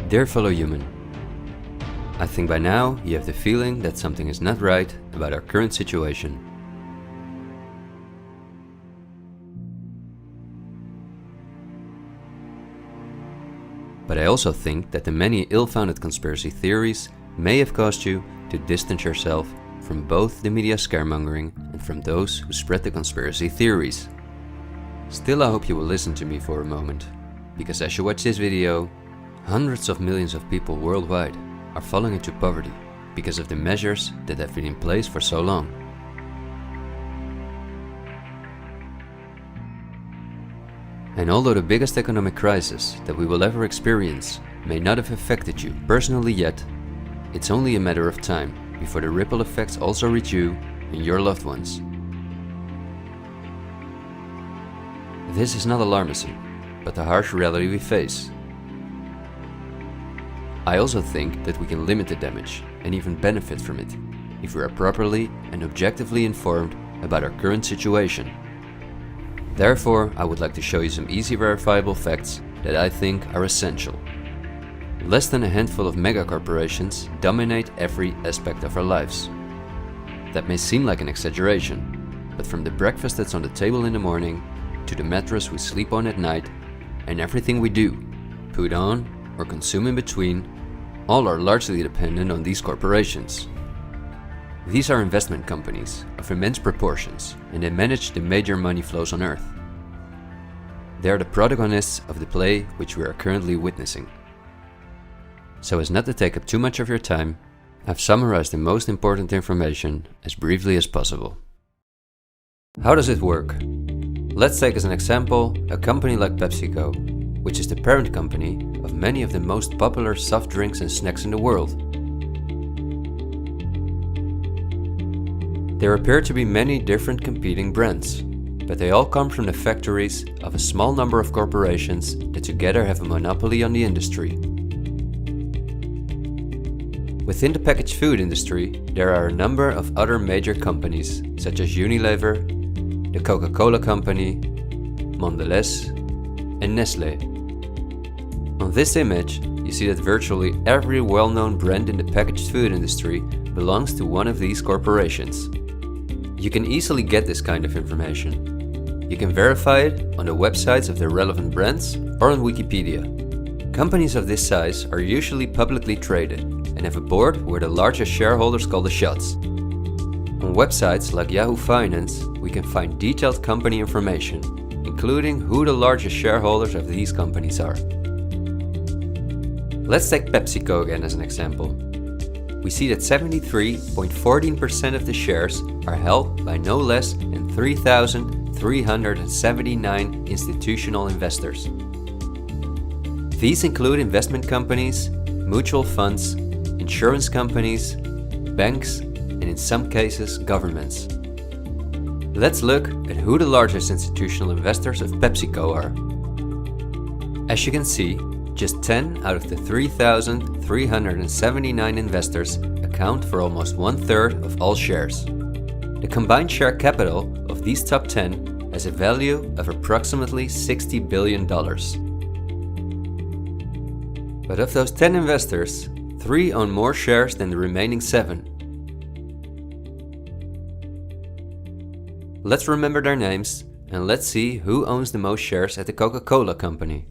Dear fellow human, I think by now you have the feeling that something is not right about our current situation. But I also think that the many ill-founded conspiracy theories may have caused you to distance yourself from both the media scaremongering and from those who spread the conspiracy theories. Still, I hope you will listen to me for a moment, because as you watch this video, hundreds of millions of people worldwide are falling into poverty because of the measures that have been in place for so long. And although the biggest economic crisis that we will ever experience may not have affected you personally yet, it's only a matter of time before the ripple effects also reach you and your loved ones. This is not alarmism, but the harsh reality we face. I also think that we can limit the damage and even benefit from it if we are properly and objectively informed about our current situation. Therefore, I would like to show you some easy verifiable facts that I think are essential. Less than a handful of megacorporations dominate every aspect of our lives. That may seem like an exaggeration, but from the breakfast that's on the table in the morning, to the mattress we sleep on at night, and everything we do, put on, or consume in between, all are largely dependent on these corporations. These are investment companies of immense proportions, and they manage the major money flows on Earth. They are the protagonists of the play which we are currently witnessing. So as not to take up too much of your time, I've summarized the most important information as briefly as possible. How does it work? Let's take as an example a company like PepsiCo, which is the parent company of many of the most popular soft drinks and snacks in the world. There appear to be many different competing brands, but they all come from the factories of a small number of corporations that together have a monopoly on the industry. Within the packaged food industry, there are a number of other major companies such as Unilever, the Coca-Cola Company, Mondelez, and Nestlé. On this image, you see that virtually every well-known brand in the packaged food industry belongs to one of these corporations. You can easily get this kind of information. You can verify it on the websites of the relevant brands or on Wikipedia. Companies of this size are usually publicly traded and have a board where the largest shareholders call the shots. On websites like Yahoo Finance, we can find detailed company information, including who the largest shareholders of these companies are. Let's take PepsiCo again as an example. We see that 73.14% of the shares are held by no less than 3,379 institutional investors. These include investment companies, mutual funds, insurance companies, banks, and in some cases governments. Let's look at who the largest institutional investors of PepsiCo are. As you can see, just 10 out of the 3,379 investors account for almost 1/3 of all shares. The combined share capital of these top 10 has a value of approximately $60 billion. But of those 10 investors, 3 own more shares than the remaining 7. Let's remember their names and let's see who owns the most shares at the Coca-Cola Company,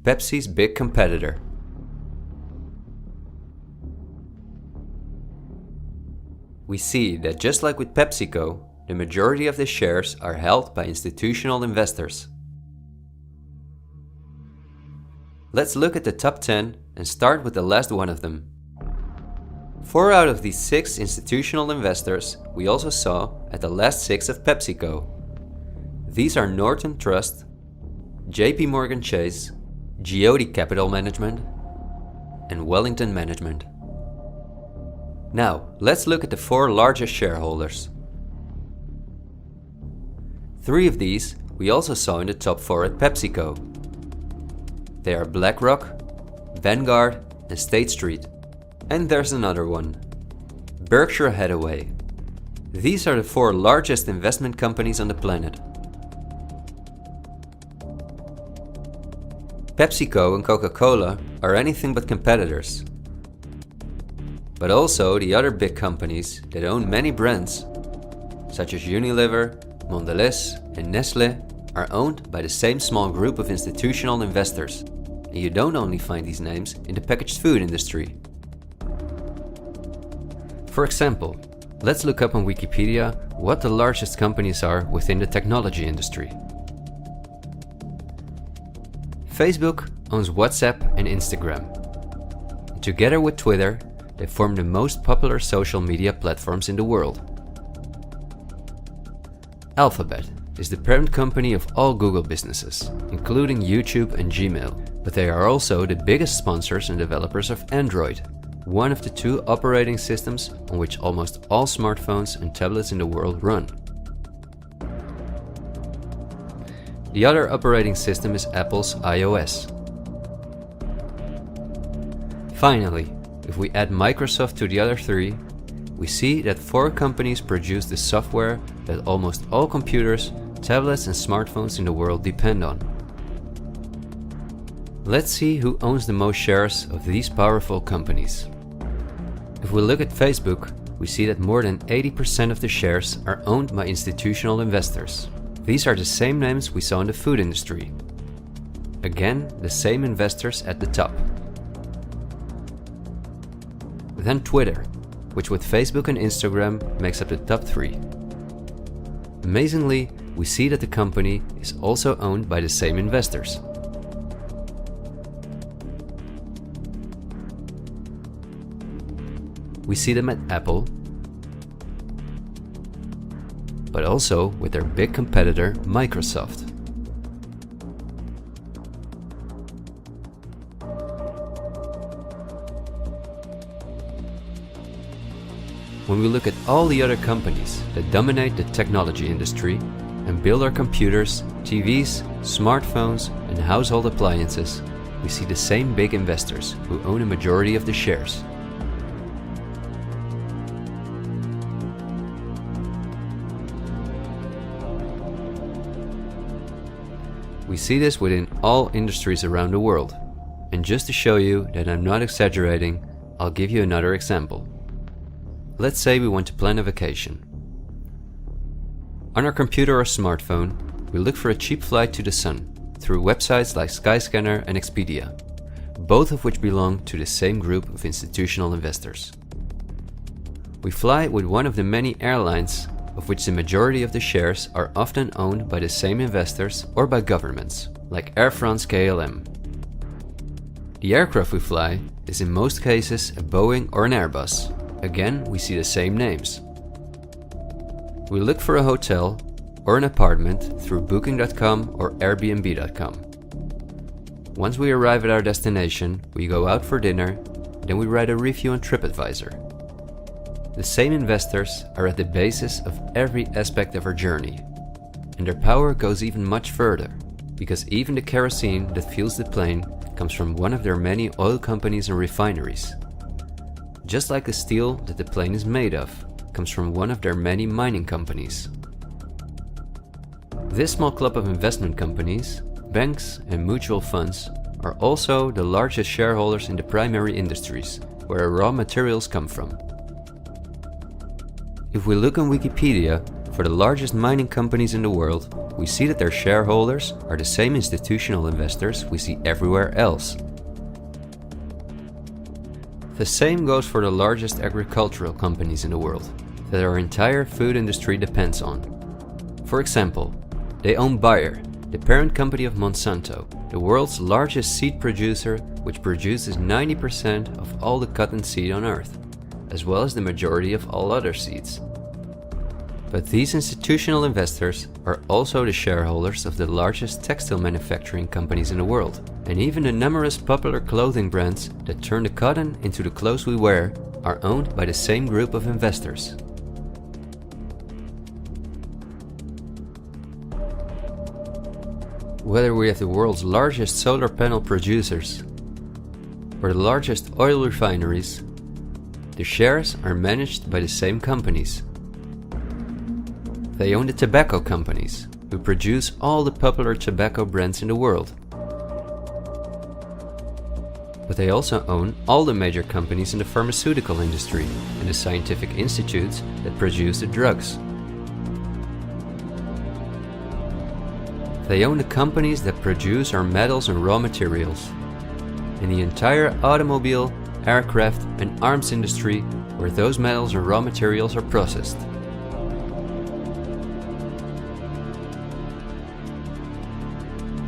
Pepsi's big competitor. We see that just like with PepsiCo, the majority of the shares are held by institutional investors. Let's look at the top 10 and start with the last one of them. 4 out of these 6 institutional investors we also saw at the last 6 of PepsiCo. These are Norton Trust, JP Morgan Chase, Geody Capital Management, and Wellington Management. Now, let's look at the 4 largest shareholders. 3 of these we also saw in the top 4 at PepsiCo. They are BlackRock, Vanguard, and State Street. And there's another one, Berkshire Hathaway. These are the 4 largest investment companies on the planet. PepsiCo and Coca-Cola are anything but competitors. But also the other big companies that own many brands, such as Unilever, Mondelez and Nestlé, are owned by the same small group of institutional investors. And you don't only find these names in the packaged food industry. For example, let's look up on Wikipedia what the largest companies are within the technology industry. Facebook owns WhatsApp and Instagram. Together with Twitter, they form the most popular social media platforms in the world. Alphabet is the parent company of all Google businesses, including YouTube and Gmail, but they are also the biggest sponsors and developers of Android, one of the two operating systems on which almost all smartphones and tablets in the world run. The other operating system is Apple's iOS. Finally, if we add Microsoft to the other three, we see that 4 companies produce the software that almost all computers, tablets and smartphones in the world depend on. Let's see who owns the most shares of these powerful companies. If we look at Facebook, we see that more than 80% of the shares are owned by institutional investors. These are the same names we saw in the food industry. Again, the same investors at the top. Then Twitter, which with Facebook and Instagram makes up the top 3. Amazingly, we see that the company is also owned by the same investors. We see them at Apple, but also with their big competitor Microsoft. When we look at all the other companies that dominate the technology industry and build our computers, TVs, smartphones and household appliances, we see the same big investors who own a majority of the shares. We see this within all industries around the world. And just to show you that I'm not exaggerating, I'll give you another example. Let's say we want to plan a vacation. On our computer or smartphone, we look for a cheap flight to the sun through websites like Skyscanner and Expedia, both of which belong to the same group of institutional investors. We fly with one of the many airlines, of which the majority of the shares are often owned by the same investors or by governments, like Air France-KLM. The aircraft we fly is in most cases a Boeing or an Airbus. Again, we see the same names. We look for a hotel or an apartment through Booking.com or Airbnb.com. Once we arrive at our destination, we go out for dinner, then we write a review on TripAdvisor. The same investors are at the basis of every aspect of our journey, and their power goes even much further, because even the kerosene that fuels the plane comes from one of their many oil companies and refineries. Just like the steel that the plane is made of comes from one of their many mining companies. This small club of investment companies, banks and mutual funds are also the largest shareholders in the primary industries, where our raw materials come from. If we look on Wikipedia for the largest mining companies in the world, we see that their shareholders are the same institutional investors we see everywhere else. The same goes for the largest agricultural companies in the world, that our entire food industry depends on. For example, they own Bayer, the parent company of Monsanto, the world's largest seed producer, which produces 90% of all the cotton seed on Earth, as well as the majority of all other seeds. But these institutional investors are also the shareholders of the largest textile manufacturing companies in the world, and even the numerous popular clothing brands that turn the cotton into the clothes we wear are owned by the same group of investors. Whether we have the world's largest solar panel producers or the largest oil refineries, the shares are managed by the same companies. They own the tobacco companies, who produce all the popular tobacco brands in the world. But they also own all the major companies in the pharmaceutical industry and the scientific institutes that produce the drugs. They own the companies that produce our metals and raw materials, and the entire automobile, aircraft and arms industry where those metals and raw materials are processed.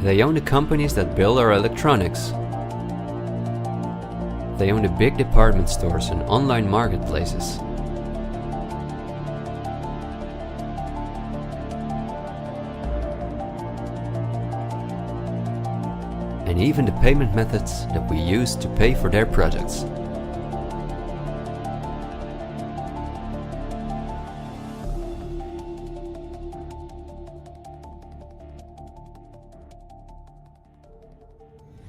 They own the companies that build our electronics. They own the big department stores and online marketplaces. And even the payment methods that we use to pay for their products.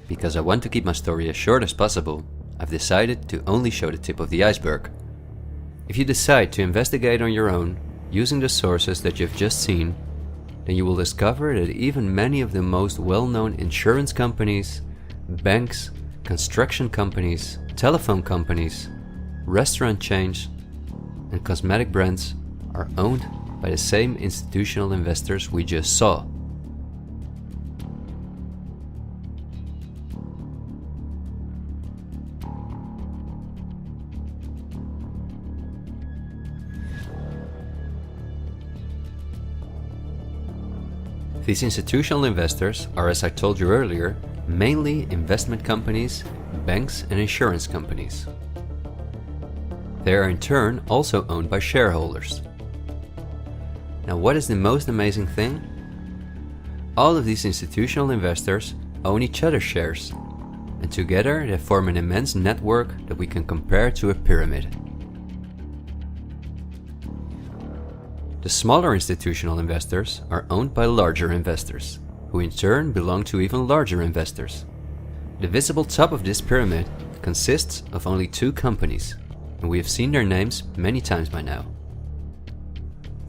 Because I want to keep my story as short as possible, I've decided to only show the tip of the iceberg. If you decide to investigate on your own, using the sources that you've just seen, then you will discover that even many of the most well-known insurance companies, banks, construction companies, telephone companies, restaurant chains, and cosmetic brands are owned by the same institutional investors we just saw. These institutional investors are, as I told you earlier, mainly investment companies, banks and insurance companies. They are in turn also owned by shareholders. Now, what is the most amazing thing? All of these institutional investors own each other's shares, and together they form an immense network that we can compare to a pyramid. The smaller institutional investors are owned by larger investors, who in turn belong to even larger investors. The visible top of this pyramid consists of only two companies, and we have seen their names many times by now.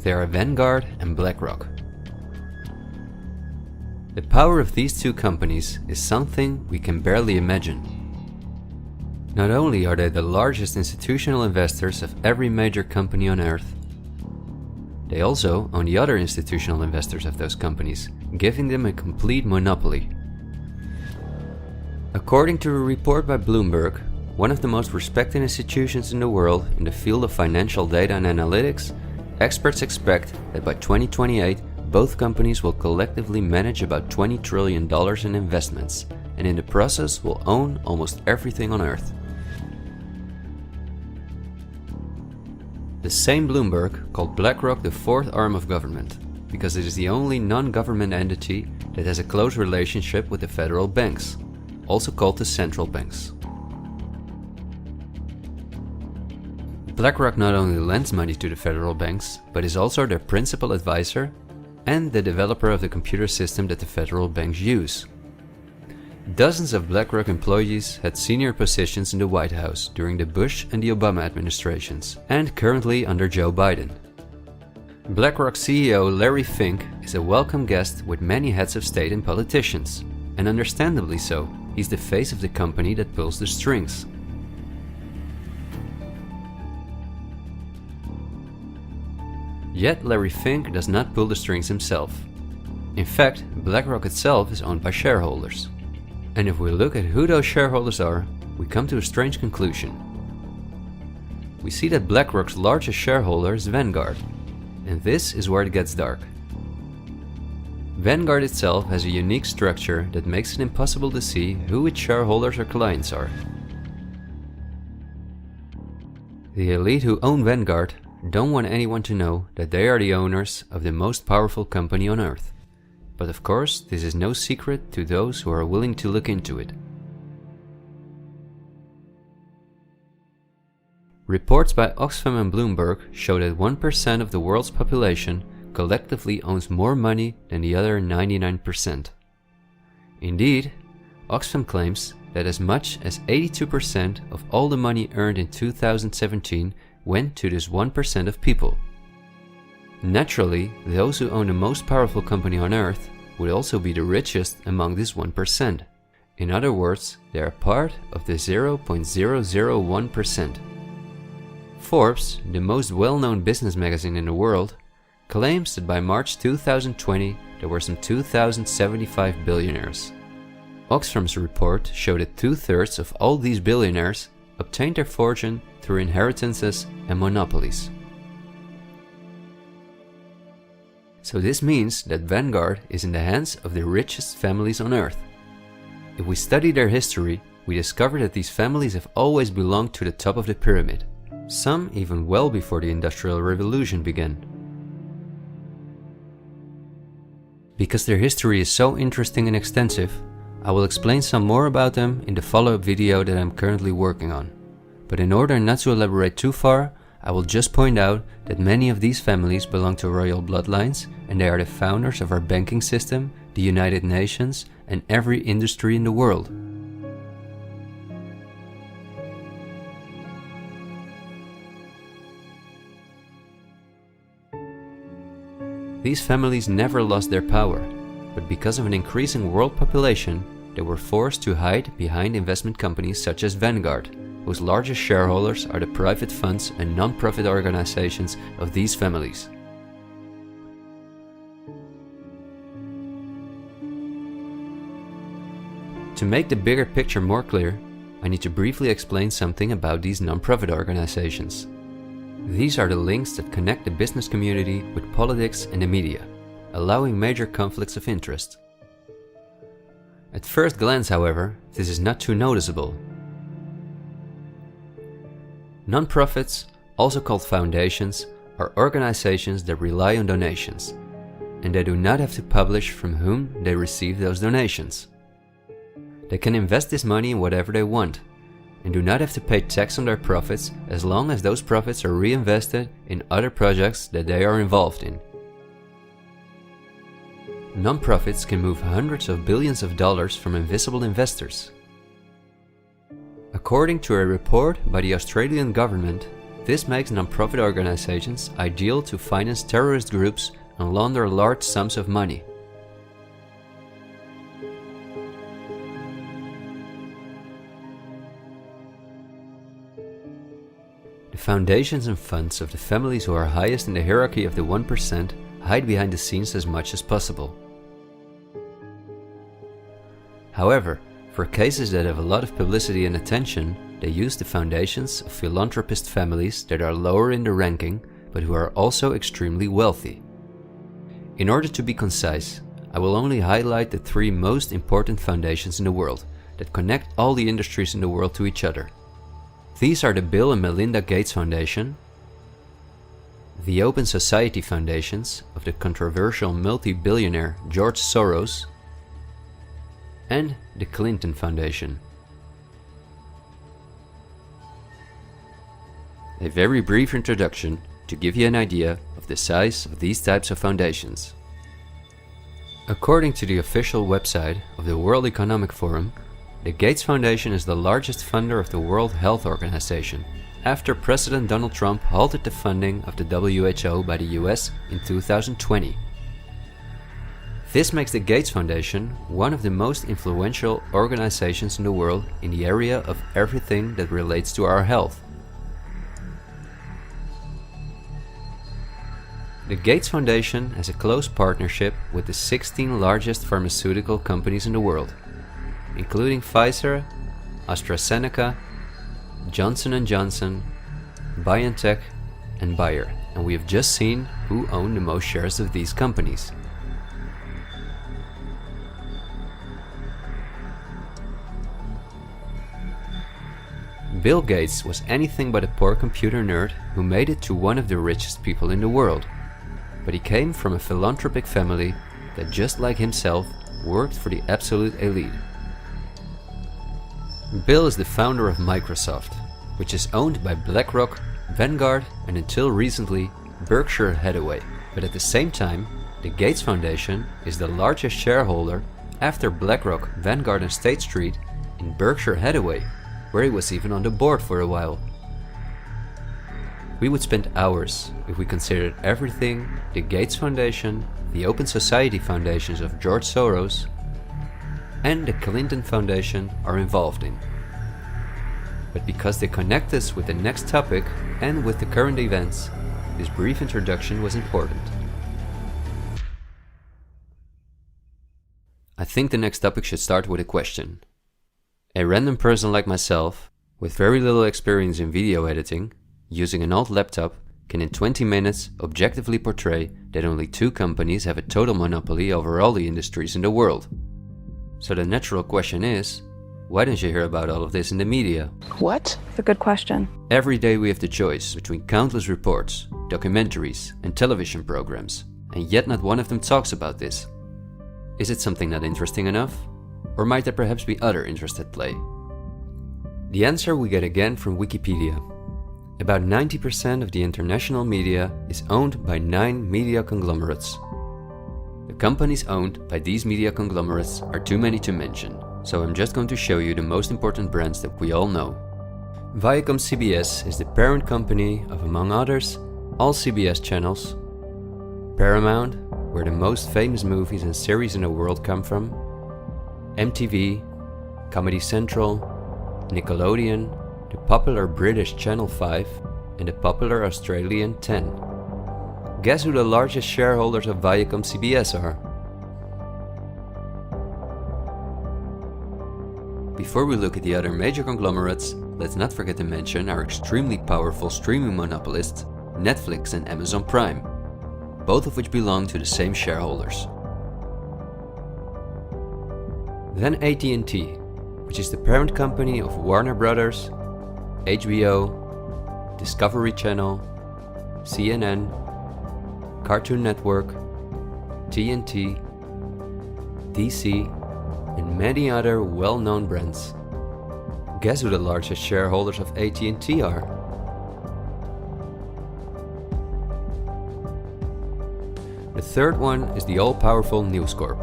They are Vanguard and BlackRock. The power of these two companies is something we can barely imagine. Not only are they the largest institutional investors of every major company on Earth, they also own the other institutional investors of those companies, giving them a complete monopoly. According to a report by Bloomberg, one of the most respected institutions in the world in the field of financial data and analytics, experts expect that by 2028 both companies will collectively manage about $20 trillion in investments, and in the process will own almost everything on Earth. The same Bloomberg called BlackRock the fourth arm of government, because it is the only non-government entity that has a close relationship with the federal banks, also called the central banks. BlackRock not only lends money to the federal banks, but is also their principal advisor and the developer of the computer system that the federal banks use. Dozens of BlackRock employees had senior positions in the White House during the Bush and the Obama administrations, and currently under Joe Biden. BlackRock CEO Larry Fink is a welcome guest with many heads of state and politicians, and understandably so. He's the face of the company that pulls the strings. Yet Larry Fink does not pull the strings himself. In fact, BlackRock itself is owned by shareholders. And if we look at who those shareholders are, we come to a strange conclusion. We see that BlackRock's largest shareholder is Vanguard, and this is where it gets dark. Vanguard itself has a unique structure that makes it impossible to see who its shareholders or clients are. The elite who own Vanguard don't want anyone to know that they are the owners of the most powerful company on Earth. But of course, this is no secret to those who are willing to look into it. Reports by Oxfam and Bloomberg show that 1% of the world's population collectively owns more money than the other 99%. Indeed, Oxfam claims that as much as 82% of all the money earned in 2017 went to this 1% of people. Naturally, those who own the most powerful company on Earth would also be the richest among this 1%. In other words, they are part of the 0.001%. Forbes, the most well-known business magazine in the world, claims that by March 2020 there were some 2,075 billionaires. Oxfam's report showed that 2/3 of all these billionaires obtained their fortune through inheritances and monopolies. So this means that Vanguard is in the hands of the richest families on earth. If we study their history, we discover that these families have always belonged to the top of the pyramid, some even well before the Industrial Revolution began. Because their history is so interesting and extensive, I will explain some more about them in the follow-up video that I'm currently working on. But in order not to elaborate too far, I will just point out that many of these families belong to royal bloodlines, and they are the founders of our banking system, the United Nations, and every industry in the world. These families never lost their power, but because of an increasing world population, they were forced to hide behind investment companies such as Vanguard, whose largest shareholders are the private funds and non-profit organizations of these families. To make the bigger picture more clear, I need to briefly explain something about these non-profit organizations. These are the links that connect the business community with politics and the media, allowing major conflicts of interest. At first glance, however, this is not too noticeable. Non-profits, also called foundations, are organizations that rely on donations, and they do not have to publish from whom they receive those donations. They can invest this money in whatever they want, and do not have to pay tax on their profits as long as those profits are reinvested in other projects that they are involved in. Non-profits can move hundreds of billions of dollars from invisible investors. According to a report by the Australian government, this makes non-profit organizations ideal to finance terrorist groups and launder large sums of money. The foundations and funds of the families who are highest in the hierarchy of the 1% hide behind the scenes as much as possible. However, for cases that have a lot of publicity and attention, they use the foundations of philanthropist families that are lower in the ranking, but who are also extremely wealthy. In order to be concise, I will only highlight the 3 most important foundations in the world that connect all the industries in the world to each other. These are the Bill and Melinda Gates Foundation, the Open Society Foundations of the controversial multi-billionaire George Soros, and the Clinton Foundation. A very brief introduction to give you an idea of the size of these types of foundations. According to the official website of the World Economic Forum, the Gates Foundation is the largest funder of the World Health Organization, after President Donald Trump halted the funding of the WHO by the US in 2020. This makes the Gates Foundation one of the most influential organizations in the world in the area of everything that relates to our health. The Gates Foundation has a close partnership with the 16 largest pharmaceutical companies in the world, including Pfizer, AstraZeneca, Johnson & Johnson, BioNTech, and Bayer, and we have just seen who own the most shares of these companies. Bill Gates was anything but a poor computer nerd who made it to one of the richest people in the world, but he came from a philanthropic family that, just like himself, worked for the absolute elite. Bill is the founder of Microsoft, which is owned by BlackRock, Vanguard, and until recently Berkshire Hathaway. But at the same time, the Gates Foundation is the largest shareholder after BlackRock, Vanguard, and State Street in Berkshire Hathaway, where he was even on the board for a while. We would spend hours if we considered everything the Gates Foundation, the Open Society Foundations of George Soros, and the Clinton Foundation are involved in. But because they connect us with the next topic and with the current events, this brief introduction was important. I think the next topic should start with a question. A random person like myself, with very little experience in video editing, using an old laptop, can in 20 minutes objectively portray that only 2 companies have a total monopoly over all the industries in the world. So the natural question is, why don't you hear about all of this in the media? What? It's a good question. Every day we have the choice between countless reports, documentaries, and television programs, and yet not one of them talks about this. Is it something not interesting enough? Or might there perhaps be other interests at play? The answer we get again from Wikipedia. About 90% of the international media is owned by 9 media conglomerates. The companies owned by these media conglomerates are too many to mention, so I'm just going to show you the most important brands that we all know. Viacom CBS is the parent company of, among others, all CBS channels, Paramount, where the most famous movies and series in the world come from, MTV, Comedy Central, Nickelodeon, the popular British Channel 5, and the popular Australian 10. Guess who the largest shareholders of Viacom CBS are? Before we look at the other major conglomerates, let's not forget to mention our extremely powerful streaming monopolists, Netflix and Amazon Prime, both of which belong to the same shareholders. Then AT&T, which is the parent company of Warner Brothers, HBO, Discovery Channel, CNN, Cartoon Network, TNT, DC, and many other well-known brands. Guess who the largest shareholders of AT&T are? The third one is the all-powerful News Corp.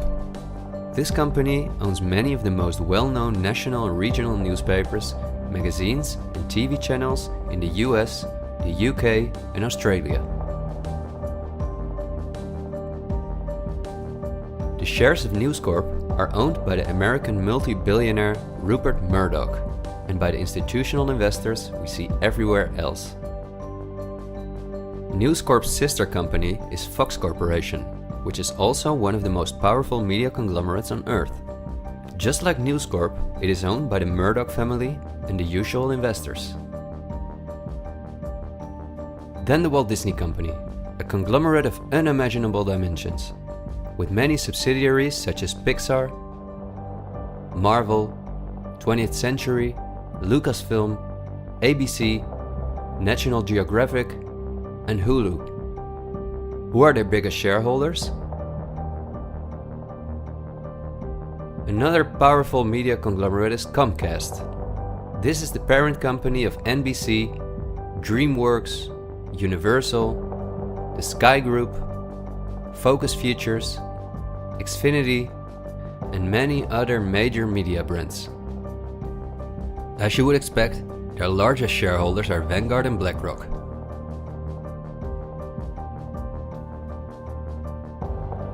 This company owns many of the most well-known national and regional newspapers, magazines and TV channels in the US, the UK and Australia. The shares of News Corp are owned by the American multi-billionaire Rupert Murdoch and by the institutional investors we see everywhere else. News Corp's sister company is Fox Corporation, which is also one of the most powerful media conglomerates on Earth. Just like News Corp, it is owned by the Murdoch family and the usual investors. Then the Walt Disney Company, a conglomerate of unimaginable dimensions, with many subsidiaries such as Pixar, Marvel, 20th Century, Lucasfilm, ABC, National Geographic, and Hulu. Who are their biggest shareholders? Another powerful media conglomerate is Comcast. This is the parent company of NBC, DreamWorks, Universal, the Sky Group, Focus Features, Xfinity, and many other major media brands. As you would expect, their largest shareholders are Vanguard and BlackRock.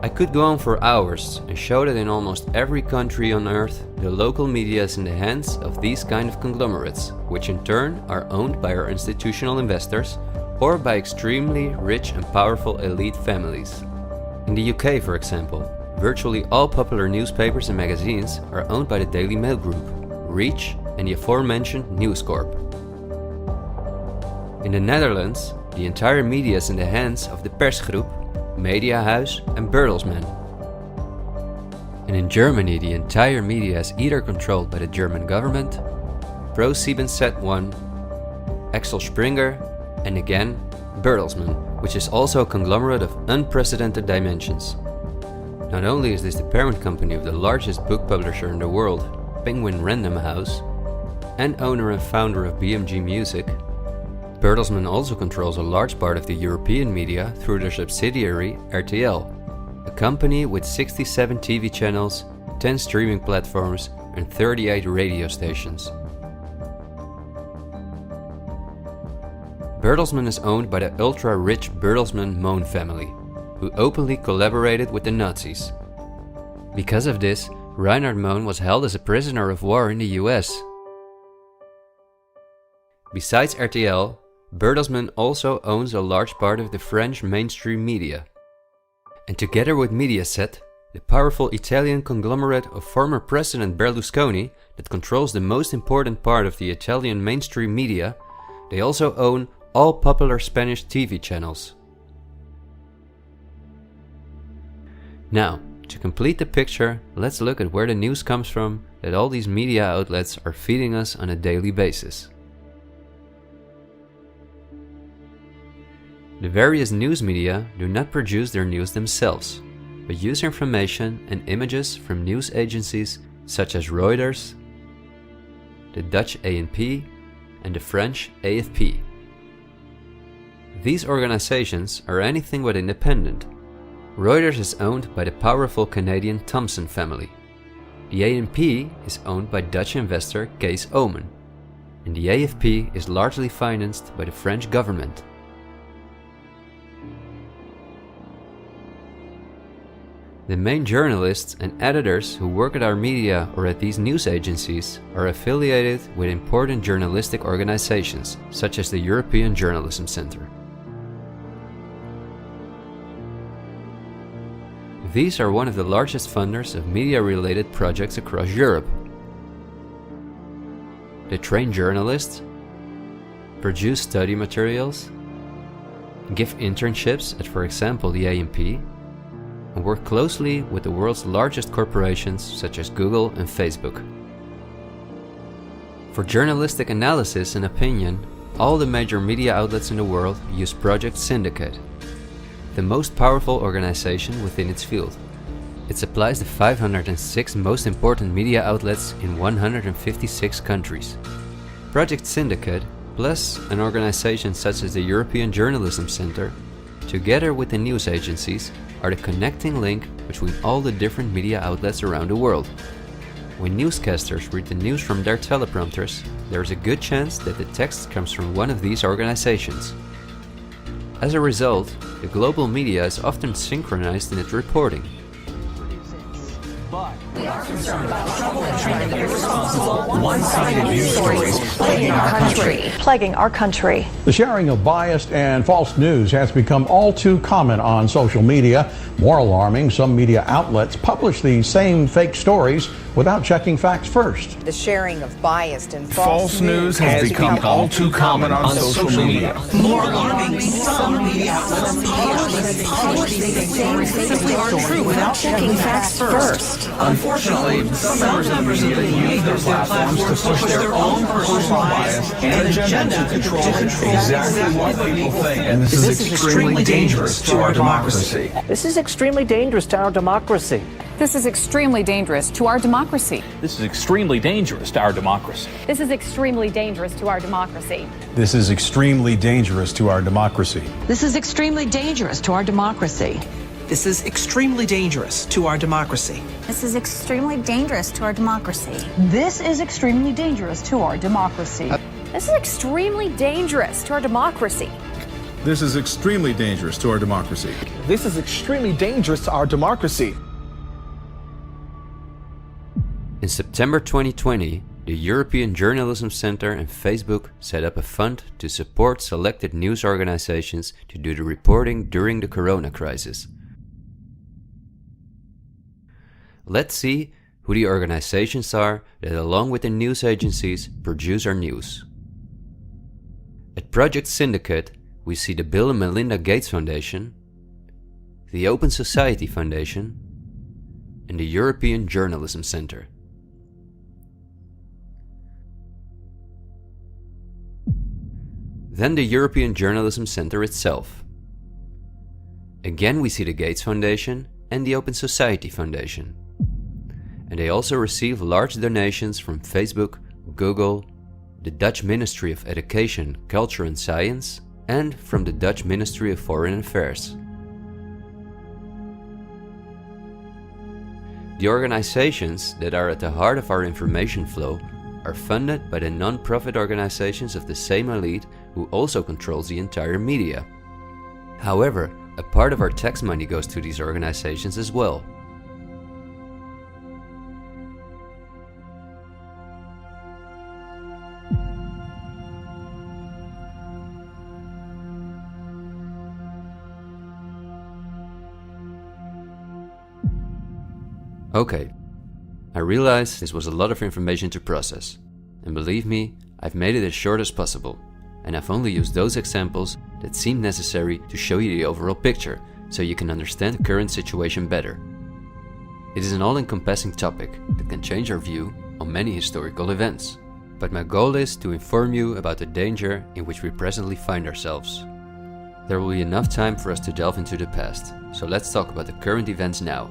I could go on for hours and show that in almost every country on Earth, the local media is in the hands of these kind of conglomerates, which in turn are owned by our institutional investors or by extremely rich and powerful elite families. In the UK, for example, virtually all popular newspapers and magazines are owned by the Daily Mail Group, Reach, and the aforementioned News Corp. In the Netherlands, the entire media is in the hands of the Persgroep, Mediahuis, and Bertelsmann. And in Germany, the entire media is either controlled by the German government, ProSiebenSat.1, Axel Springer, and again, Bertelsmann, which is also a conglomerate of unprecedented dimensions. Not only is this the parent company of the largest book publisher in the world, Penguin Random House, and owner and founder of BMG Music, Bertelsmann also controls a large part of the European media through their subsidiary RTL, a company with 67 TV channels, 10 streaming platforms, and 38 radio stations. Bertelsmann is owned by the ultra-rich Bertelsmann-Mohn family, who openly collaborated with the Nazis. Because of this, Reinhard Mohn was held as a prisoner of war in the US. Besides RTL, Bertelsmann also owns a large part of the French mainstream media. And together with Mediaset, the powerful Italian conglomerate of former President Berlusconi that controls the most important part of the Italian mainstream media, they also own all popular Spanish TV channels. Now, to complete the picture, let's look at where the news comes from that all these media outlets are feeding us on a daily basis. The various news media do not produce their news themselves, but use information and images from news agencies such as Reuters, the Dutch ANP, and the French AFP. These organizations are anything but independent. Reuters is owned by the powerful Canadian Thomson family. The ANP is owned by Dutch investor Kees Omen, and the AFP is largely financed by the French government. The main journalists and editors who work at our media or at these news agencies are affiliated with important journalistic organizations, such as the European Journalism Centre. These are one of the largest funders of media-related projects across Europe. They train journalists, produce study materials, give internships at, for example, the ANP, and work closely with the world's largest corporations such as Google and Facebook. For journalistic analysis and opinion, all the major media outlets in the world use Project Syndicate, the most powerful organization within its field. It supplies the 506 most important media outlets in 156 countries. Project Syndicate, plus an organization such as the European Journalism Centre, together with the news agencies, are the connecting link between all the different media outlets around the world. When newscasters read the news from their teleprompters, there is a good chance that the text comes from one of these organizations. As a result, the global media is often synchronized in its reporting. We are concerned about trouble and trending irresponsible, one-sided news stories Plaguing our country. The sharing of biased and false news has become all too common on social media. More alarming, some media outlets publish these same fake stories without checking facts first. The sharing of biased and false news has become all too common on social media. More alarming, some media outlets publish these stories simply aren't true without checking facts first. Unfortunately, some members of the media use their platforms to push their own personal bias and agenda to control exactly what people think. And this is extremely dangerous to our democracy. This is extremely dangerous to our democracy. This is extremely dangerous to our democracy. This is extremely dangerous to our democracy. This is extremely dangerous to our democracy. This is extremely dangerous to our democracy. This is extremely dangerous to our democracy. This is extremely dangerous to our democracy. This is extremely dangerous to our democracy. This is extremely dangerous to our democracy. This is extremely dangerous to our democracy. This is extremely dangerous to our democracy. This is extremely dangerous to our democracy. In September 2020, the European Journalism Centre and Facebook set up a fund to support selected news organizations to do the reporting during the corona crisis. Let's see who the organizations are that, along with the news agencies, produce our news. At Project Syndicate, we see the Bill and Melinda Gates Foundation, the Open Society Foundation, and the European Journalism Centre. Then the European Journalism Centre itself. Again we see the Gates Foundation and the Open Society Foundation. And they also receive large donations from Facebook, Google, the Dutch Ministry of Education, Culture and Science, and from the Dutch Ministry of Foreign Affairs. The organizations that are at the heart of our information flow are funded by the non-profit organizations of the same elite who also controls the entire media. However, a part of our tax money goes to these organizations as well. Okay, I realize this was a lot of information to process, and believe me, I've made it as short as possible, and I've only used those examples that seem necessary to show you the overall picture, so you can understand the current situation better. It is an all-encompassing topic that can change our view on many historical events, but my goal is to inform you about the danger in which we presently find ourselves. There will be enough time for us to delve into the past, so let's talk about the current events now.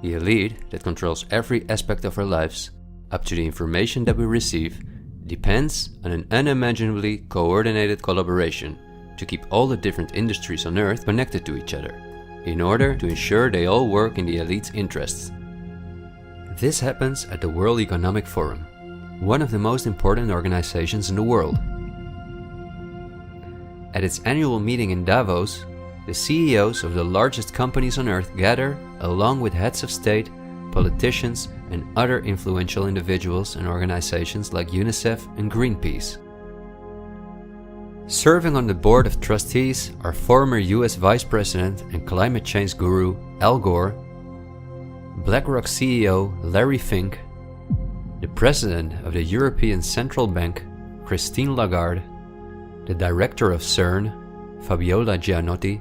The elite that controls every aspect of our lives, up to the information that we receive, depends on an unimaginably coordinated collaboration to keep all the different industries on Earth connected to each other, in order to ensure they all work in the elite's interests. This happens at the World Economic Forum, one of the most important organizations in the world. At its annual meeting in Davos, the CEOs of the largest companies on Earth gather along with heads of state, politicians, and other influential individuals and organizations like UNICEF and Greenpeace. Serving on the board of trustees are former US Vice President and climate change guru Al Gore, BlackRock CEO Larry Fink, the President of the European Central Bank Christine Lagarde, the Director of CERN Fabiola Gianotti,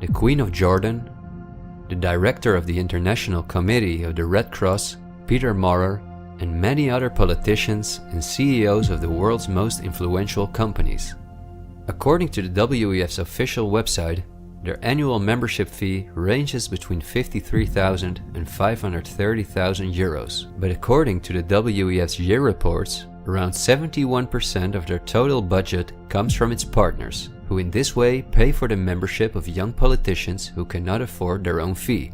the Queen of Jordan, the Director of the International Committee of the Red Cross Peter Maurer, and many other politicians and CEOs of the world's most influential companies. According to the WEF's official website, their annual membership fee ranges between 53,000 and 530,000 euros. But according to the WEF's year reports, around 71% of their total budget comes from its partners, who in this way pay for the membership of young politicians who cannot afford their own fee.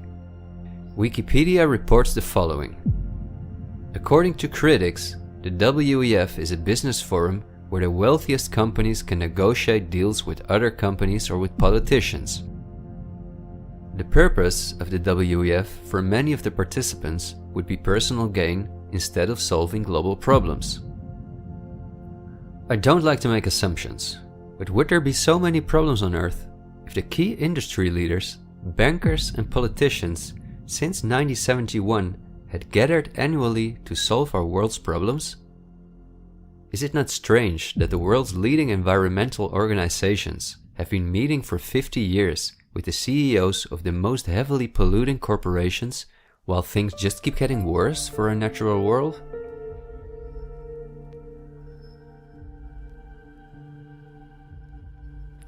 Wikipedia reports the following. According to critics, the WEF is a business forum where the wealthiest companies can negotiate deals with other companies or with politicians. The purpose of the WEF for many of the participants would be personal gain instead of solving global problems. I don't like to make assumptions, but would there be so many problems on Earth if the key industry leaders, bankers and politicians since 1971 had gathered annually to solve our world's problems? Is it not strange that the world's leading environmental organizations have been meeting for 50 years with the CEOs of the most heavily polluting corporations while things just keep getting worse for our natural world?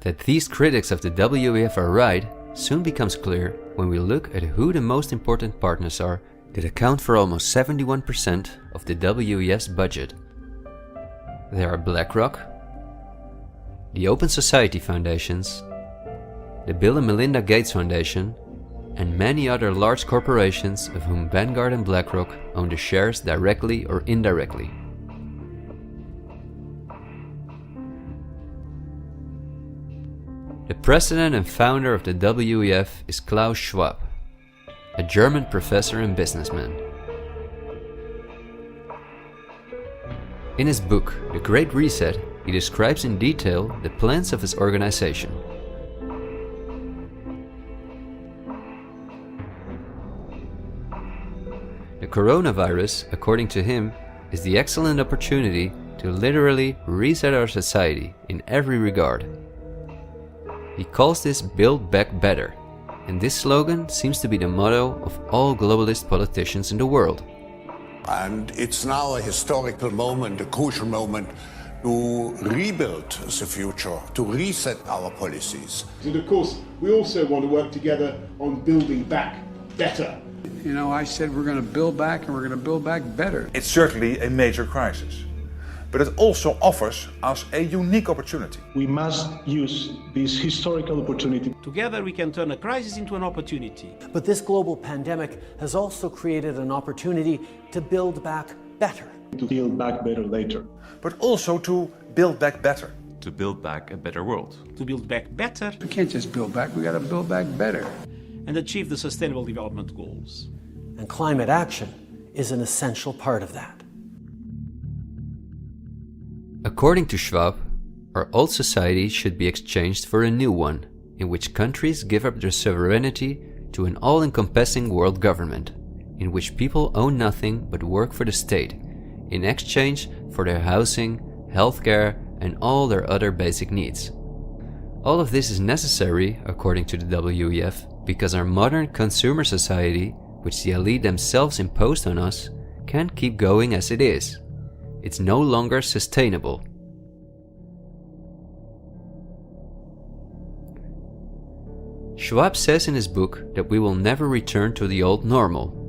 That these critics of the WEF are right soon becomes clear when we look at who the most important partners are that account for almost 71% of the WEF's budget. There are BlackRock, the Open Society Foundations, the Bill and Melinda Gates Foundation, and many other large corporations of whom Vanguard and BlackRock own the shares directly or indirectly. The president and founder of the WEF is Klaus Schwab, a German professor and businessman. In his book, The Great Reset, he describes in detail the plans of his organization. The coronavirus, according to him, is the excellent opportunity to literally reset our society in every regard. He calls this Build Back Better, and this slogan seems to be the motto of all globalist politicians in the world. And it's now a historical moment, a crucial moment to rebuild the future, to reset our policies. And of course, we also want to work together on building back better. You know, I said we're going to build back and we're going to build back better. It's certainly a major crisis, but it also offers us a unique opportunity. We must use this historical opportunity. Together we can turn a crisis into an opportunity. But this global pandemic has also created an opportunity to build back better. To build back better later. But also to build back better. To build back a better world. To build back better. We can't just build back, we got to build back better. And achieve the Sustainable Development Goals. And climate action is an essential part of that. According to Schwab, our old society should be exchanged for a new one, in which countries give up their sovereignty to an all-encompassing world government, in which people own nothing but work for the state, in exchange for their housing, healthcare, and all their other basic needs. All of this is necessary, according to the WEF, because our modern consumer society, which the elite themselves imposed on us, can't keep going as it is. It's no longer sustainable. Schwab says in his book that we will never return to the old normal.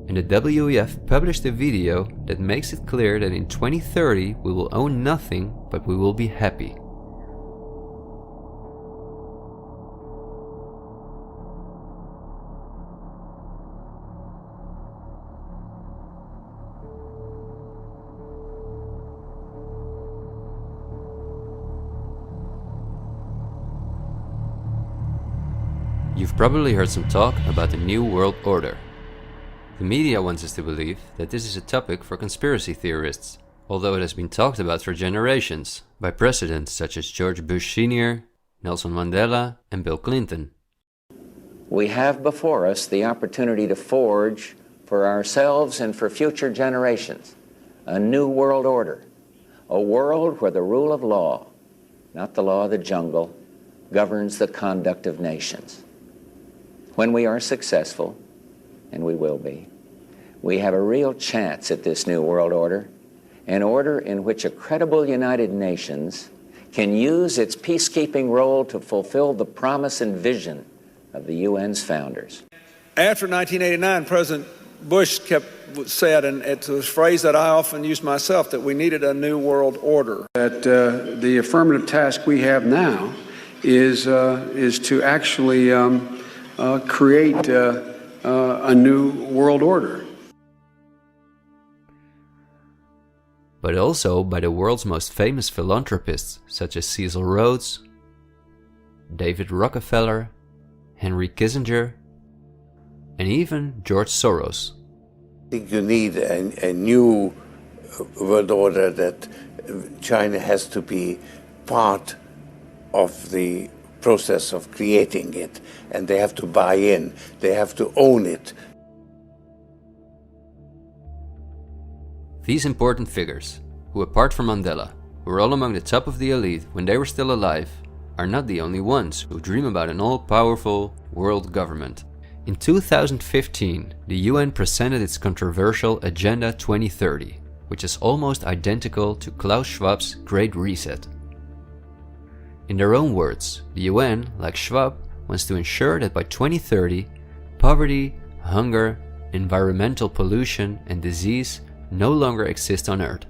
And the WEF published a video that makes it clear that in 2030 we will own nothing, but we will be happy. You've probably heard some talk about the New World Order. The media wants us to believe that this is a topic for conspiracy theorists, although it has been talked about for generations by presidents such as George Bush Sr., Nelson Mandela, and Bill Clinton. We have before us the opportunity to forge for ourselves and for future generations a new world order, a world where the rule of law, not the law of the jungle, governs the conduct of nations. When we are successful, and we will be, we have a real chance at this new world order, an order in which a credible United Nations can use its peacekeeping role to fulfill the promise and vision of the UN's founders. After 1989, President Bush said, and it's a phrase that I often use myself, that we needed a new world order. That the affirmative task we have now is to actually create a new world order. But also by the world's most famous philanthropists such as Cecil Rhodes, David Rockefeller, Henry Kissinger, and even George Soros. I think you need a new world order, that China has to be part of the process of creating it, and they have to buy in, they have to own it. These important figures, who apart from Mandela, were all among the top of the elite when they were still alive, are not the only ones who dream about an all-powerful world government. In 2015, the UN presented its controversial Agenda 2030, which is almost identical to Klaus Schwab's Great Reset. In their own words, the UN, like Schwab, wants to ensure that by 2030, poverty, hunger, environmental pollution, and disease no longer exist on Earth.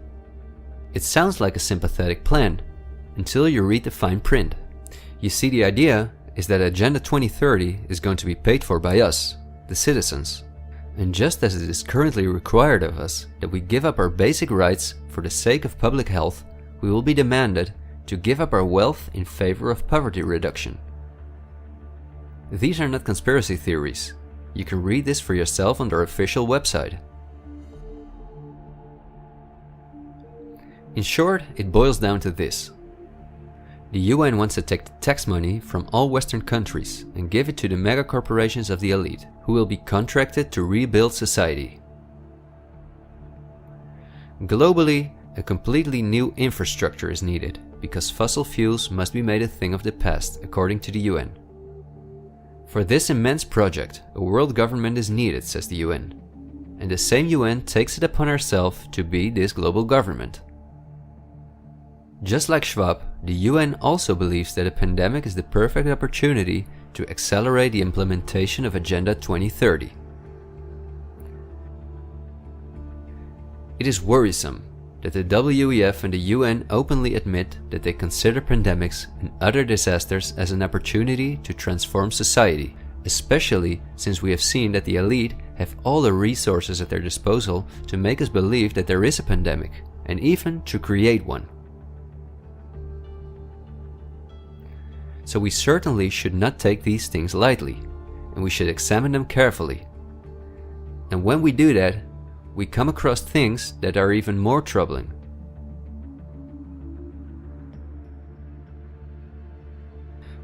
It sounds like a sympathetic plan, until you read the fine print. You see, the idea is that Agenda 2030 is going to be paid for by us, the citizens. And just as it is currently required of us that we give up our basic rights for the sake of public health, we will be demanded to give up our wealth in favor of poverty reduction. These are not conspiracy theories. You can read this for yourself on their official website. In short, it boils down to this. The UN wants to take the tax money from all Western countries and give it to the mega corporations of the elite, who will be contracted to rebuild society. Globally, a completely new infrastructure is needed, because fossil fuels must be made a thing of the past, according to the UN. For this immense project, a world government is needed, says the UN. And the same UN takes it upon herself to be this global government. Just like Schwab, the UN also believes that a pandemic is the perfect opportunity to accelerate the implementation of Agenda 2030. It is worrisome that the WEF and the UN openly admit that they consider pandemics and other disasters as an opportunity to transform society, especially since we have seen that the elite have all the resources at their disposal to make us believe that there is a pandemic, and even to create one. So we certainly should not take these things lightly, and we should examine them carefully. And when we do that, we come across things that are even more troubling.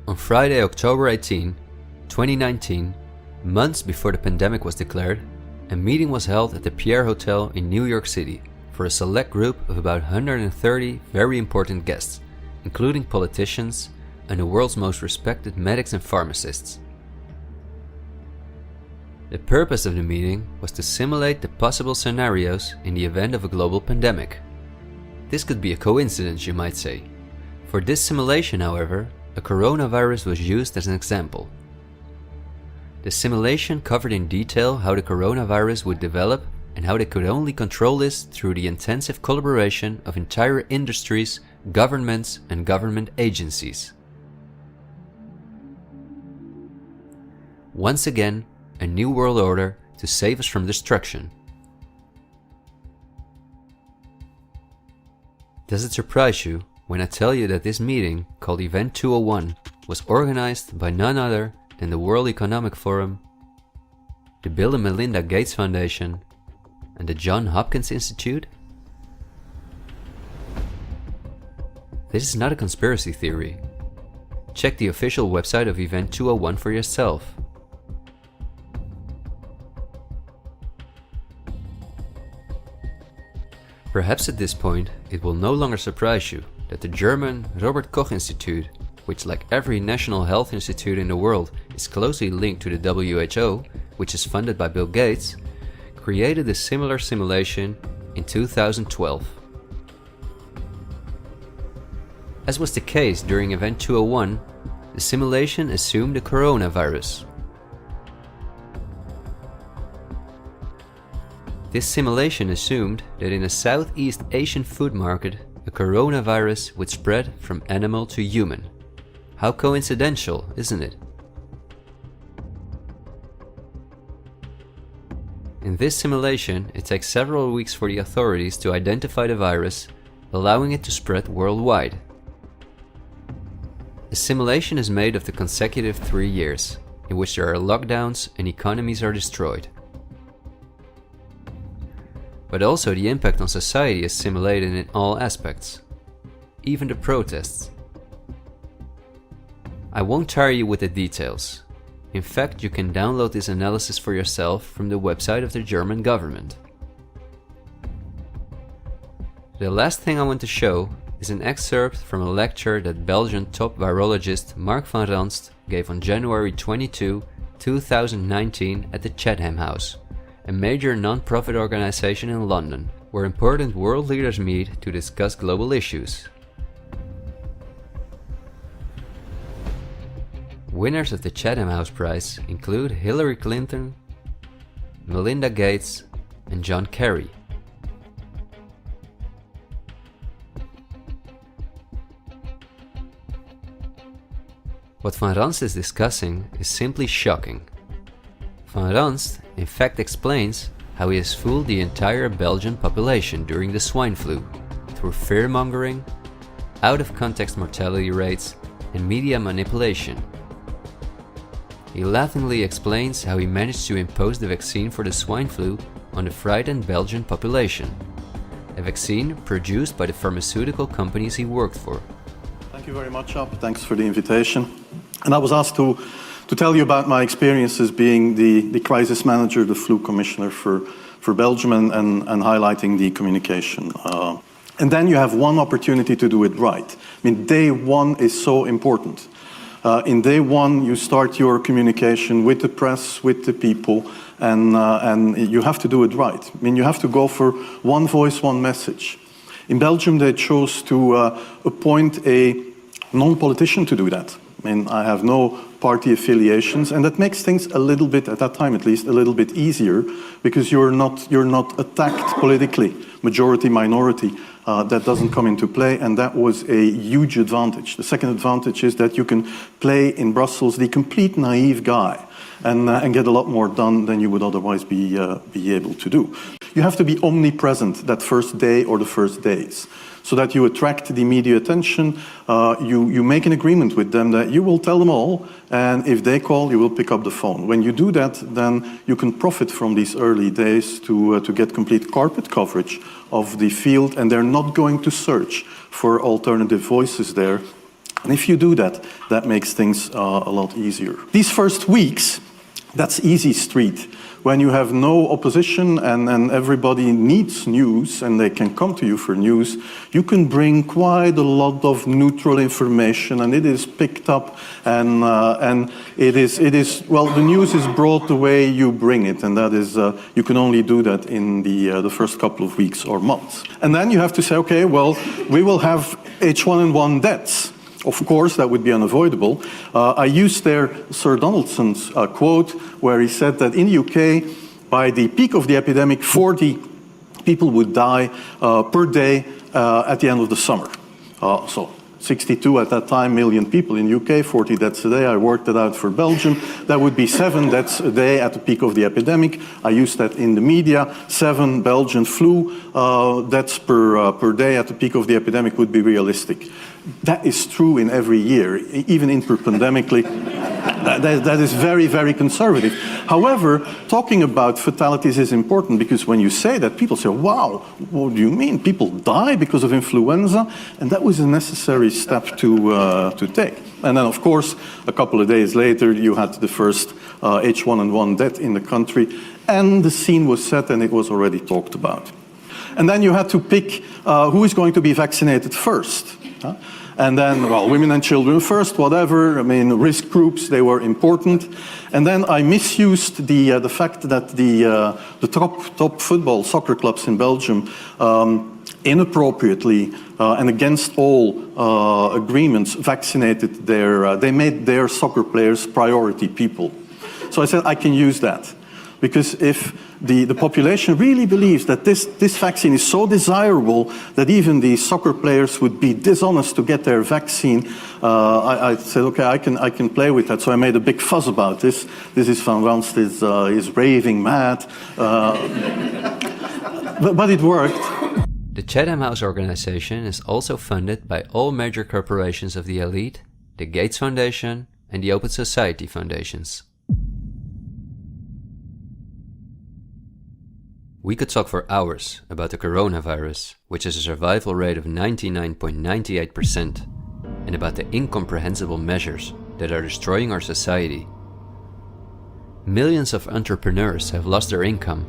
On Friday, October 18, 2019, months before the pandemic was declared, a meeting was held at the Pierre Hotel in New York City for a select group of about 130 very important guests, including politicians and the world's most respected medics and pharmacists. The purpose of the meeting was to simulate the possible scenarios in the event of a global pandemic. This could be a coincidence, you might say. For this simulation, however, a coronavirus was used as an example. The simulation covered in detail how the coronavirus would develop and how they could only control this through the intensive collaboration of entire industries, governments, and government agencies. Once again, a new world order to save us from destruction. Does it surprise you when I tell you that this meeting, called Event 201, was organized by none other than the World Economic Forum, the Bill and Melinda Gates Foundation, and the Johns Hopkins Institute? This is not a conspiracy theory. Check the official website of Event 201 for yourself. Perhaps at this point, it will no longer surprise you that the German Robert Koch Institute, which like every national health institute in the world is closely linked to the WHO, which is funded by Bill Gates, created a similar simulation in 2012. As was the case during Event 201, the simulation assumed a coronavirus. This simulation assumed that in a Southeast Asian food market, a coronavirus would spread from animal to human. How coincidental, isn't it? In this simulation, it takes several weeks for the authorities to identify the virus, allowing it to spread worldwide. The simulation is made of the consecutive 3 years, in which there are lockdowns and economies are destroyed. But also the impact on society is simulated in all aspects, even the protests. I won't tire you with the details. In fact, you can download this analysis for yourself from the website of the German government. The last thing I want to show is an excerpt from a lecture that Belgian top virologist Mark van Ranst gave on January 22, 2019 at the Chatham House, a major non-profit organization in London, where important world leaders meet to discuss global issues. Winners of the Chatham House Prize include Hillary Clinton, Melinda Gates, and John Kerry. What Van Ranst is discussing is simply shocking. Van Ranst in fact explains how he has fooled the entire Belgian population during the swine flu through fear-mongering, out-of-context mortality rates, and media manipulation. He laughingly explains how he managed to impose the vaccine for the swine flu on the frightened Belgian population, a vaccine produced by the pharmaceutical companies he worked for. Thank you very much, Ab. Thanks for the invitation. And I was asked to tell you about my experiences being the crisis manager, the flu commissioner for Belgium, and highlighting the communication. And then you have one opportunity to do it right. I mean, day one is so important. In day one, you start your communication with the press, with the people, and you have to do it right. I mean, you have to go for one voice, one message. In Belgium, they chose to appoint a non-politician to do that. I mean, I have no party affiliations, and that makes things a little bit, at that time at least, a little bit easier, because you're not attacked politically, majority, minority. That doesn't come into play, and that was a huge advantage. The second advantage is that you can play in Brussels the complete naive guy and get a lot more done than you would otherwise be able to do. You have to be omnipresent that first day or the first days, so that you attract the media attention. You make an agreement with them that you will tell them all, and if they call, you will pick up the phone. When you do that, then you can profit from these early days to get complete carpet coverage of the field, and they're not going to search for alternative voices there. And if you do that, that makes things a lot easier. These first weeks That's easy street. When you have no opposition and everybody needs news and they can come to you for news, you can bring quite a lot of neutral information and it is picked up and it is well, the news is brought the way you bring it, and that is you can only do that in the first couple of weeks or months. And then you have to say, okay, well, we will have H1N1 deaths. Of course, that would be unavoidable. I used there Sir Donaldson's quote where he said that in the UK, by the peak of the epidemic, 40 people would die per day at the end of the summer. So 62 at that time million people in the UK, 40 deaths a day. I worked it out for Belgium. That would be 7 deaths a day at the peak of the epidemic. I used that in the media. 7 Belgian flu deaths per day at the peak of the epidemic would be realistic. That is true in every year, even interpandemically. That is very, very conservative. However, talking about fatalities is important because when you say that, people say, wow, what do you mean? People die because of influenza? And that was a necessary step to take. And then, of course, a couple of days later, you had the first H1N1 death in the country, and the scene was set and it was already talked about. And then you had to pick who is going to be vaccinated first. And then, well, women and children first, whatever. I mean, risk groups, they were important. And then I misused the fact that the top football soccer clubs in Belgium inappropriately and against all agreements vaccinated they made their soccer players priority people. So I said I can use that. Because if the population really believes that this vaccine is so desirable that even the soccer players would be dishonest to get their vaccine, I said, okay, I can play with that. So I made a big fuss about this. This is Van Ranst is raving mad. But it worked. The Chatham House organization is also funded by all major corporations of the elite, the Gates Foundation and the Open Society Foundations. We could talk for hours about the coronavirus, which has a survival rate of 99.98%, and about the incomprehensible measures that are destroying our society. Millions of entrepreneurs have lost their income.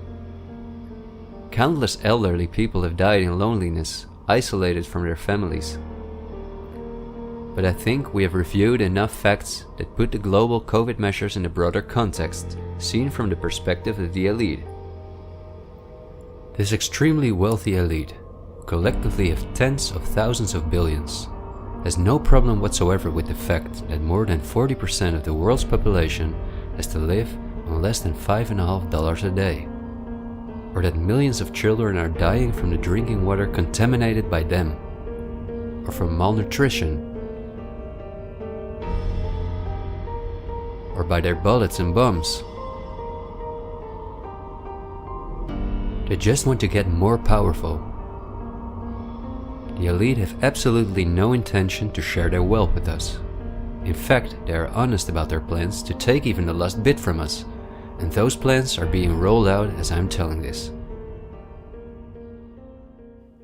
Countless elderly people have died in loneliness, isolated from their families. But I think we have reviewed enough facts that put the global COVID measures in a broader context, seen from the perspective of the elite. This extremely wealthy elite, collectively of tens of thousands of billions, has no problem whatsoever with the fact that more than 40% of the world's population has to live on less than $5.50 a day, or that millions of children are dying from the drinking water contaminated by them, or from malnutrition, or by their bullets and bombs. They just want to get more powerful. The elite have absolutely no intention to share their wealth with us. In fact, they are honest about their plans to take even the last bit from us, and those plans are being rolled out as I'm telling this.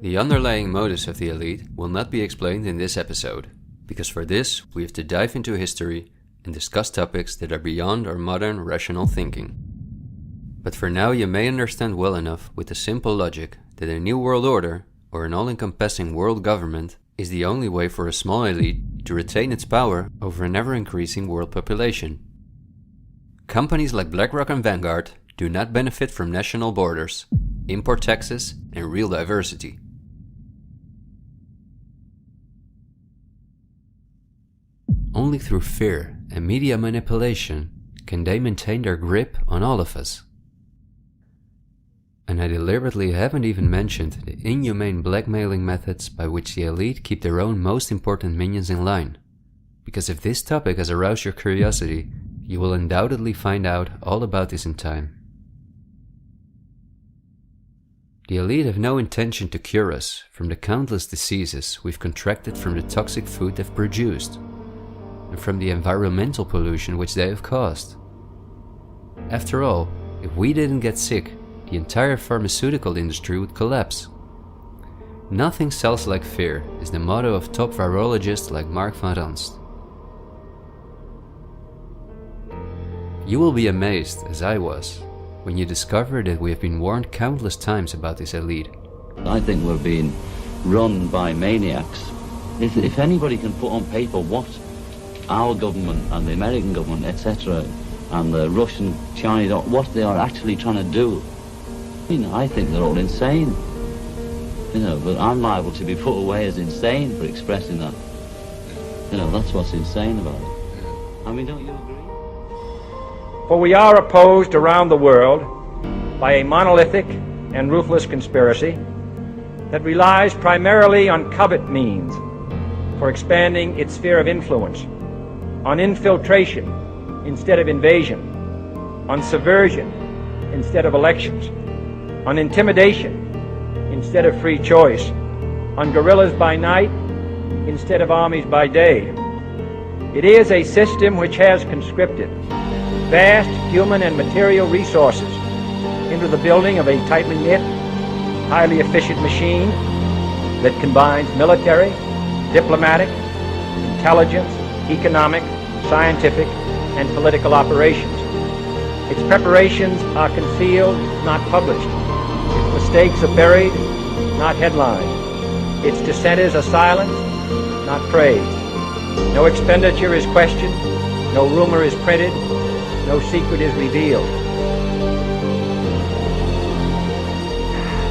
The underlying motives of the elite will not be explained in this episode, because for this we have to dive into history and discuss topics that are beyond our modern rational thinking. But for now you may understand well enough with the simple logic that a new world order, or an all-encompassing world government, is the only way for a small elite to retain its power over an ever-increasing world population. Companies like BlackRock and Vanguard do not benefit from national borders, import taxes, and real diversity. Only through fear and media manipulation can they maintain their grip on all of us. And I deliberately haven't even mentioned the inhumane blackmailing methods by which the elite keep their own most important minions in line. Because if this topic has aroused your curiosity, you will undoubtedly find out all about this in time. The elite have no intention to cure us from the countless diseases we've contracted from the toxic food they've produced, and from the environmental pollution which they have caused. After all, if we didn't get sick, the entire pharmaceutical industry would collapse. Nothing sells like fear is the motto of top virologists like Mark van Ranst. You will be amazed, as I was, when you discover that we have been warned countless times about this elite. I think we're being run by maniacs. If anybody can put on paper what our government and the American government, etc., and the Russian, Chinese, what they are actually trying to do, I think they're all insane. But I'm liable to be put away as insane for expressing that. That's what's insane about it. Don't you agree? For we are opposed around the world by a monolithic and ruthless conspiracy that relies primarily on covert means for expanding its sphere of influence, on infiltration instead of invasion, on subversion instead of elections, on intimidation instead of free choice, on guerrillas by night instead of armies by day. It is a system which has conscripted vast human and material resources into the building of a tightly knit, highly efficient machine that combines military, diplomatic, intelligence, economic, scientific, and political operations. Its preparations are concealed, not published. Its mistakes are buried, not headlined. Its dissenters are silenced, not praised. No expenditure is questioned, no rumor is printed, no secret is revealed.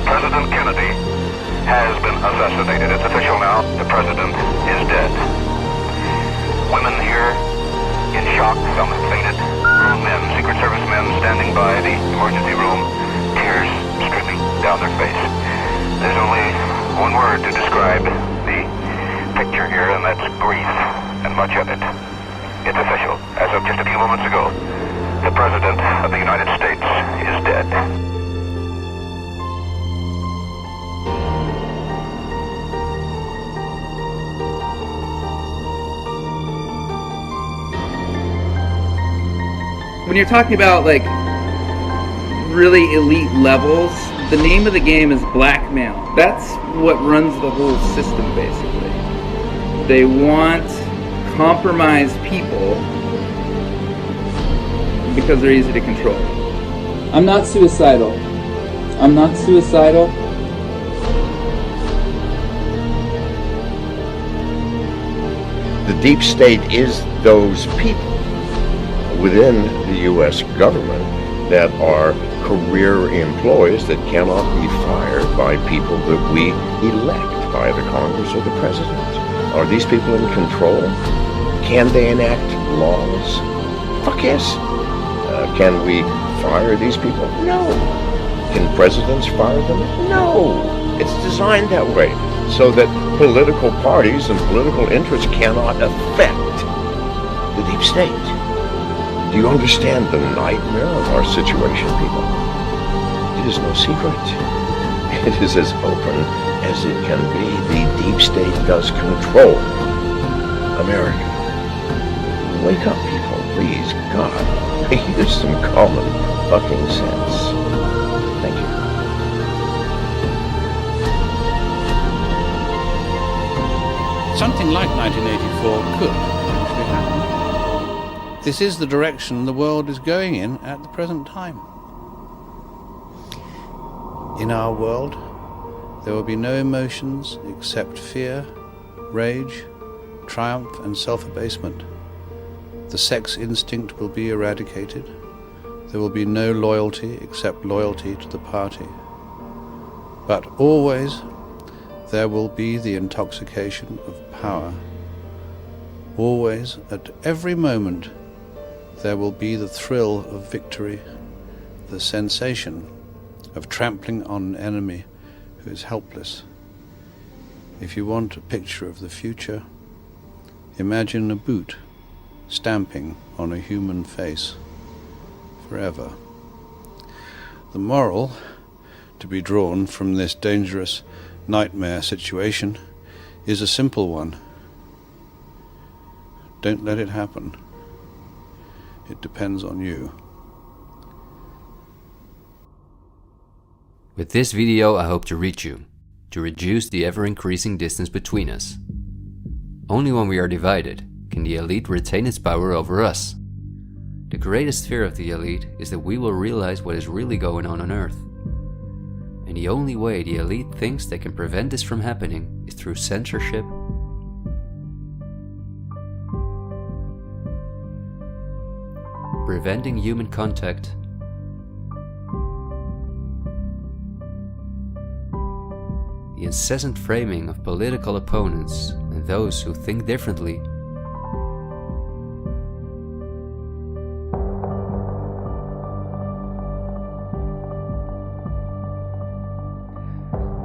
President Kennedy has been assassinated. It's official now. The president is dead. Women here in shock, some have fainted. Men, Secret Service men standing by the emergency room, tears streaming down their face. There's only one word to describe the picture here, and that's grief, and much of it. It's official. As of just a few moments ago, the President of the United States is dead. When you're talking about really elite levels, the name of the game is blackmail. That's what runs the whole system, basically. They want compromised people because they're easy to control. I'm not suicidal. I'm not suicidal. The deep state is those people within the U.S. government that are career employees that cannot be fired by people that we elect by the Congress or the President. Are these people in control? Can they enact laws? Fuck yes. Can we fire these people? No. Can presidents fire them? No. It's designed that way so that political parties and political interests cannot affect the deep state. Do you understand the nightmare of our situation, people? It is no secret. It is as open as it can be. The deep state does control America. Wake up, people, please. God, use some common fucking sense. Thank you. Something like 1984 could actually happen. This is the direction the world is going in at the present time. In our world, there will be no emotions except fear, rage, triumph, and self-abasement. The sex instinct will be eradicated. There will be no loyalty except loyalty to the party. But always there will be the intoxication of power. Always, at every moment, there will be the thrill of victory, the sensation of trampling on an enemy who is helpless. If you want a picture of the future, imagine a boot stamping on a human face forever. The moral to be drawn from this dangerous nightmare situation is a simple one. Don't let it happen. It depends on you. With this video, I hope to reach you, to reduce the ever-increasing distance between us. Only when we are divided can the elite retain its power over us. the greatest fear of the elite is that we will realize what is really going on Earth. And the only way the elite thinks they can prevent this from happening is through censorship, preventing human contact, the incessant framing of political opponents and those who think differently,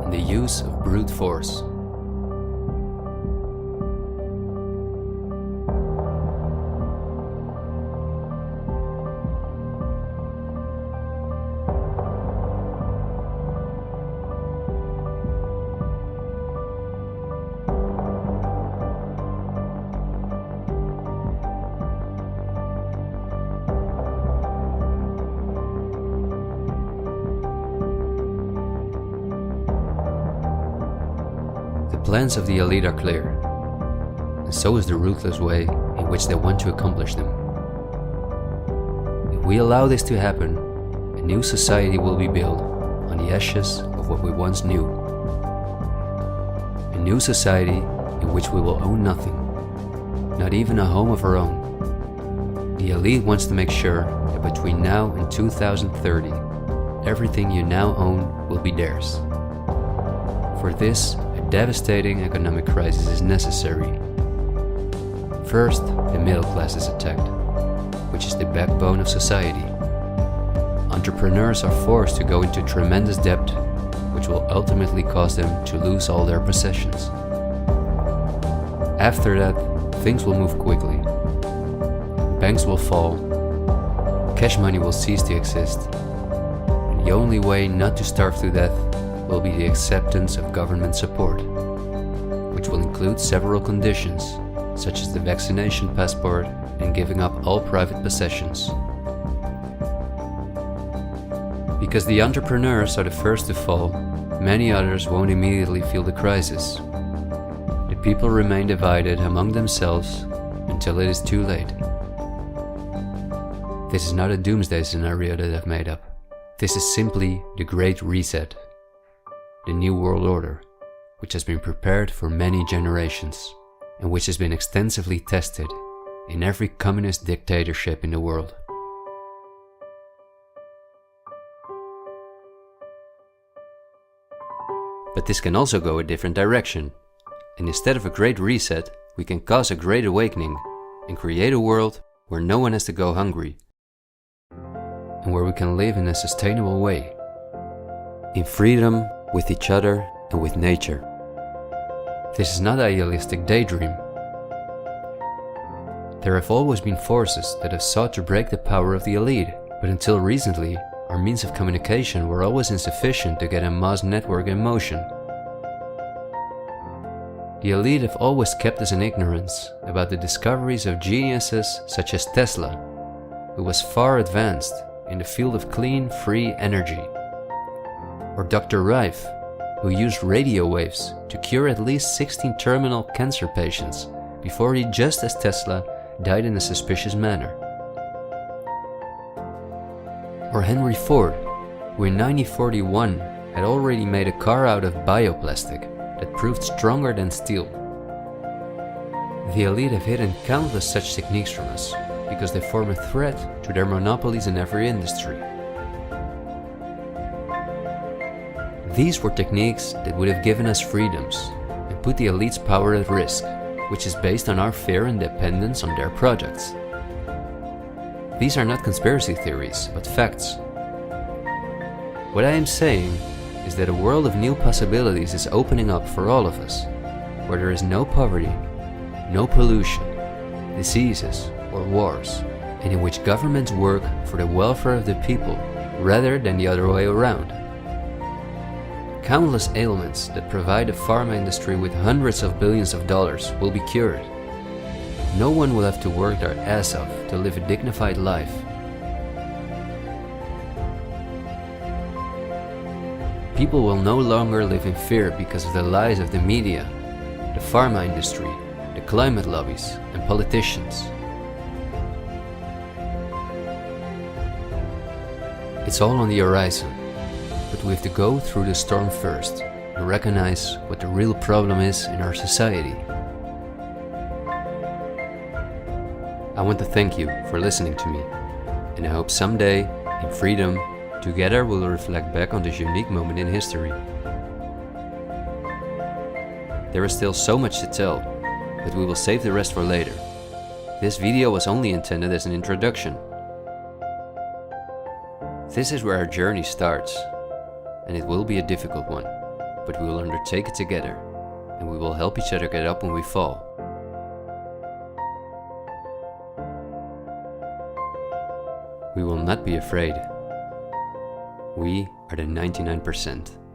and the use of brute force. The plans of the elite are clear, and so is the ruthless way in which they want to accomplish them. If we allow this to happen, a new society will be built on the ashes of what we once knew. A new society in which we will own nothing, not even a home of our own. The elite wants to make sure that between now and 2030, everything you now own will be theirs. For this, a devastating economic crisis is necessary. First, the middle class is attacked, which is the backbone of society. Entrepreneurs are forced to go into tremendous debt, which will ultimately cause them to lose all their possessions. After that, things will move quickly. Banks will fall, cash money will cease to exist, and the only way not to starve to death will be the acceptance of government support, which will include several conditions, such as the vaccination passport and giving up all private possessions. Because the entrepreneurs are the first to fall, many others won't immediately feel the crisis. The people remain divided among themselves until it is too late. This is not a doomsday scenario that I've made up. This is simply the Great Reset, the New World Order, which has been prepared for many generations and which has been extensively tested in every communist dictatorship in the world. But this can also go a different direction, and instead of a great reset, we can cause a great awakening and create a world where no one has to go hungry, and where we can live in a sustainable way, in freedom with each other and with nature. This is not an idealistic daydream. There have always been forces that have sought to break the power of the elite, but until recently, our means of communication were always insufficient to get a mass network in motion. The elite have always kept us in ignorance about the discoveries of geniuses such as Tesla, who was far advanced in the field of clean, free energy, or Dr. Rife, who used radio waves to cure at least 16 terminal cancer patients before he, just as Tesla, died in a suspicious manner. Or Henry Ford, who in 1941 had already made a car out of bioplastic that proved stronger than steel. The elite have hidden countless such techniques from us because they form a threat to their monopolies in every industry. These were techniques that would have given us freedoms and put the elite's power at risk, which is based on our fear and dependence on their projects. These are not conspiracy theories, but facts. What I am saying is that a world of new possibilities is opening up for all of us, where there is no poverty, no pollution, diseases, or wars, and in which governments work for the welfare of the people rather than the other way around. Countless ailments that provide the pharma industry with hundreds of billions of dollars will be cured. No one will have to work their ass off to live a dignified life. People will no longer live in fear because of the lies of the media, the pharma industry, the climate lobbies, and politicians. It's all on the horizon, but we have to go through the storm first and recognize what the real problem is in our society. I want to thank you for listening to me, and I hope someday, in freedom, together we'll reflect back on this unique moment in history. There is still so much to tell, but we will save the rest for later. This video was only intended as an introduction. This is where our journey starts, and it will be a difficult one, but we will undertake it together, and we will help each other get up when we fall. We will not be afraid. We are the 99%.